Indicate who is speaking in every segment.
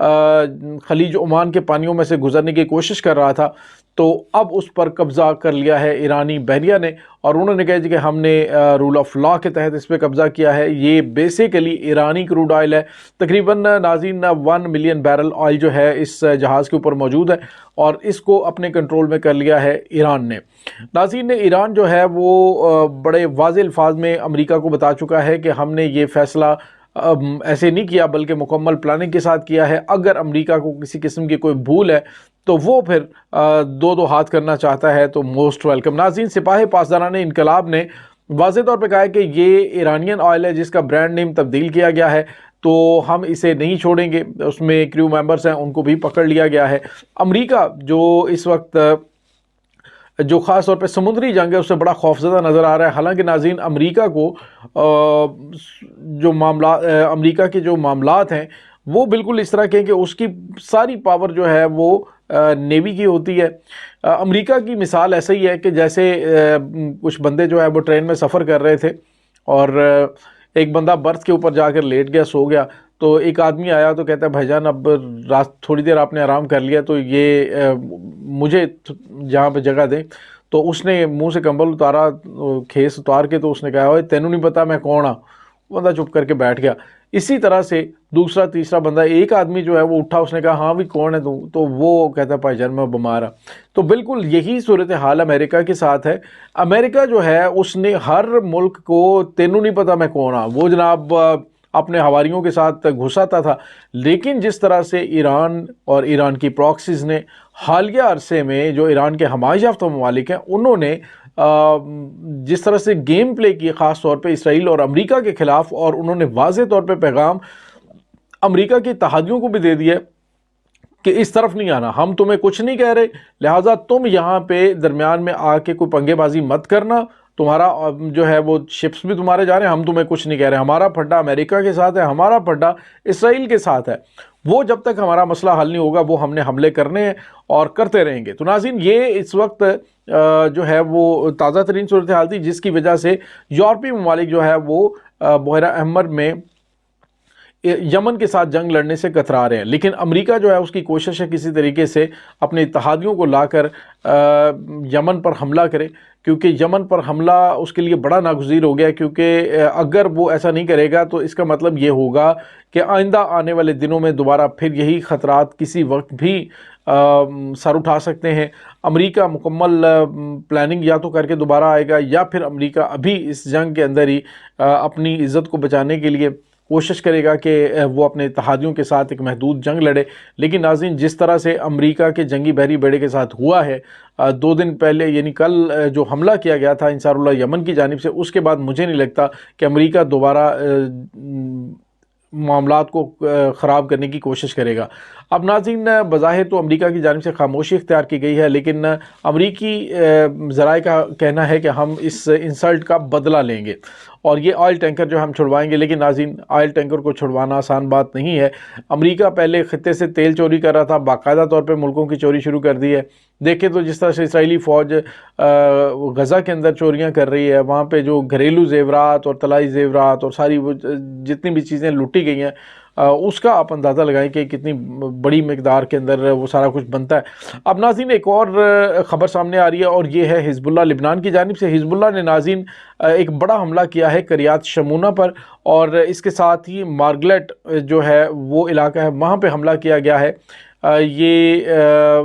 Speaker 1: خلیج عمان کے پانیوں میں سے گزرنے کی کوشش کر رہا تھا، تو اب اس پر قبضہ کر لیا ہے ایرانی بحریہ نے، اور انہوں نے کہا کہ ہم نے رول آف لا کے تحت اس پہ قبضہ کیا ہے۔ یہ بیسیکلی ایرانی کروڈ آئل ہے، تقریباً ناظرین 1 ملین بیرل آئل جو ہے اس جہاز کے اوپر موجود ہے، اور اس کو اپنے کنٹرول میں کر لیا ہے ایران نے۔ ناظرین ایران جو ہے وہ بڑے واضح الفاظ میں امریکہ کو بتا چکا ہے کہ ہم نے یہ فیصلہ ایسے نہیں کیا بلکہ مکمل پلاننگ کے ساتھ کیا ہے۔ اگر امریکہ کو کسی قسم کی کوئی بھول ہے تو وہ پھر دو ہاتھ کرنا چاہتا ہے تو موسٹ ویلکم۔ ناظرین سپاہ پاسداران انقلاب نے واضح طور پہ کہا ہے کہ یہ ایرانین آئل ہے جس کا برانڈ نیم تبدیل کیا گیا ہے، تو ہم اسے نہیں چھوڑیں گے۔ اس میں کریو ممبرز ہیں، ان کو بھی پکڑ لیا گیا ہے۔ امریکہ جو اس وقت جو خاص طور پہ سمندری جنگ ہے اس سے بڑا خوفزدہ نظر آ رہا ہے۔ حالانکہ ناظرین امریکہ کو جو معاملات امریکہ کے جو معاملات ہیں وہ بالکل اس طرح کے ہیں کہ اس کی ساری پاور جو ہے وہ نیوی کی ہوتی ہے۔ امریکہ کی مثال ایسا ہی ہے کہ جیسے کچھ بندے جو ہے وہ ٹرین میں سفر کر رہے تھے اور ایک بندہ برتھ کے اوپر جا کر لیٹ گیا، سو گیا، تو ایک آدمی آیا تو کہتا ہے بھائی جان اب رات تھوڑی دیر آپ نے آرام کر لیا تو یہ مجھے جہاں پہ جگہ دیں۔ تو اس نے منہ سے کمبل اتارا، کھیس اتار کے، تو اس نے کہا اوئے تینوں نہیں پتا میں کون ہاں، بندہ چپ کر کے بیٹھ گیا۔ اسی طرح سے دوسرا تیسرا بندہ، ایک آدمی جو ہے وہ اٹھا، اس نے کہا ہاں بھی کون ہے تو وہ کہتا ہے بھائی جان میں بیمار ہوں۔ تو بالکل یہی صورتحال امریکہ کے ساتھ ہے۔ امریکہ جو ہے اس نے ہر ملک کو تینوں نہیں پتا میں کون ہاں، وہ جناب اپنے حواریوں کے ساتھ گھساتا تھا، لیکن جس طرح سے ایران اور ایران کی پراکسیز نے حالیہ عرصے میں جو ایران کے حمایت یافتہ ممالک ہیں انہوں نے جس طرح سے گیم پلے کی خاص طور پہ اسرائیل اور امریکہ کے خلاف، اور انہوں نے واضح طور پہ پیغام امریکہ کے اتحادیوں کو بھی دے دیا کہ اس طرف نہیں آنا، ہم تمہیں کچھ نہیں کہہ رہے، لہٰذا تم یہاں پہ درمیان میں آ کے کوئی پنگے بازی مت کرنا، تمہارا جو ہے وہ شپس بھی تمہارے جا رہے ہیں، ہم تمہیں کچھ نہیں کہہ رہے، ہمارا پھڈا امریکہ کے ساتھ ہے، ہمارا پھڈا اسرائیل کے ساتھ ہے، وہ جب تک ہمارا مسئلہ حل نہیں ہوگا وہ ہم نے حملے کرنے ہیں اور کرتے رہیں گے۔ تو ناظرین یہ اس وقت جو ہے وہ تازہ ترین صورتحال تھی جس کی وجہ سے یورپی ممالک جو ہے وہ بحیرہ احمر میں یمن کے ساتھ جنگ لڑنے سے کترا رہے ہیں، لیکن امریکہ جو ہے اس کی کوشش ہے کسی طریقے سے اپنے اتحادیوں کو لا کر یمن پر حملہ کرے، کیونکہ یمن پر حملہ اس کے لیے بڑا ناگزیر ہو گیا، کیونکہ اگر وہ ایسا نہیں کرے گا تو اس کا مطلب یہ ہوگا کہ آئندہ آنے والے دنوں میں دوبارہ پھر یہی خطرات کسی وقت بھی سر اٹھا سکتے ہیں۔ امریکہ مکمل پلاننگ یا تو کر کے دوبارہ آئے گا، یا پھر امریکہ ابھی اس جنگ کے اندر ہی اپنی عزت کو بچانے کے لیے کوشش کرے گا کہ وہ اپنے اتحادیوں کے ساتھ ایک محدود جنگ لڑے۔ لیکن ناظرین جس طرح سے امریکہ کے جنگی بحری بیڑے کے ساتھ ہوا ہے 2 دن پہلے، یعنی کل جو حملہ کیا گیا تھا انصار اللہ یمن کی جانب سے، اس کے بعد مجھے نہیں لگتا کہ امریکہ دوبارہ معاملات کو خراب کرنے کی کوشش کرے گا۔ اب ناظرین بظاہر تو امریکہ کی جانب سے خاموشی اختیار کی گئی ہے، لیکن امریکی ذرائع کا کہنا ہے کہ ہم اس انسلٹ کا بدلہ لیں گے اور یہ آئل ٹینکر جو ہم چھڑوائیں گے۔ لیکن ناظرین آئل ٹینکر کو چھڑوانا آسان بات نہیں ہے۔ امریکہ پہلے خطے سے تیل چوری کر رہا تھا، باقاعدہ طور پہ ملکوں کی چوری شروع کر دی ہے۔ دیکھیں تو جس طرح سے اسرائیلی فوج غزہ کے اندر چوریاں کر رہی ہے، وہاں پہ جو گھریلو زیورات اور طلائی زیورات اور ساری وہ جتنی بھی چیزیں لوٹی گئی ہیں، اس کا آپ اندازہ لگائیں کہ کتنی بڑی مقدار کے اندر وہ سارا کچھ بنتا ہے۔ اب ناظرین ایک اور خبر سامنے آ رہی ہے، اور یہ ہے حزب اللہ لبنان کی جانب سے۔ حزب اللہ نے ناظرین ایک بڑا حملہ کیا ہے کریات شمونہ پر، اور اس کے ساتھ ہی مارگلیٹ جو ہے وہ علاقہ ہے وہاں پہ حملہ کیا گیا ہے۔ یہ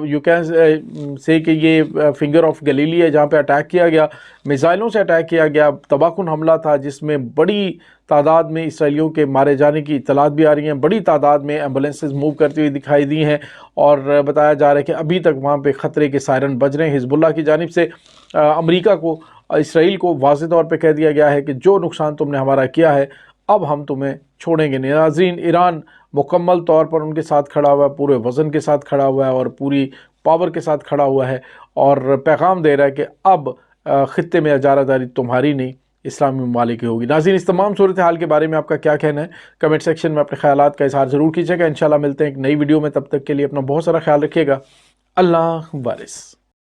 Speaker 1: یو کین سے کہ یہ فنگر آف گلیلی ہے جہاں پہ اٹیک کیا گیا، میزائلوں سے اٹیک کیا گیا، تباہ کن حملہ تھا جس میں بڑی تعداد میں اسرائیلیوں کے مارے جانے کی اطلاعات بھی آ رہی ہیں، بڑی تعداد میں ایمبولینسز موو کرتی ہوئی دکھائی دی ہیں، اور بتایا جا رہا ہے کہ ابھی تک وہاں پہ خطرے کے سائرن بج رہے ہیں۔ حزب اللہ کی جانب سے امریکہ کو، اسرائیل کو واضح طور پہ کہہ دیا گیا ہے کہ جو نقصان تم نے ہمارا کیا ہے اب ہم تمہیں چھوڑیں گے نہیں۔ ناظرین ایران مکمل طور پر ان کے ساتھ کھڑا ہوا ہے، پورے وزن کے ساتھ کھڑا ہوا ہے اور پوری پاور کے ساتھ کھڑا ہوا ہے، اور پیغام دے رہا ہے کہ اب خطے میں اجارہ داری تمہاری نہیں اسلامی ممالک کی ہوگی۔ ناظرین اس تمام صورتحال کے بارے میں آپ کا کیا کہنا ہے؟ کمنٹ سیکشن میں اپنے خیالات کا اظہار ضرور کیجیے گا۔ انشاءاللہ ملتے ہیں ایک نئی ویڈیو میں، تب تک کے لیے اپنا بہت سارا خیال رکھیے گا۔ اللہ وارث۔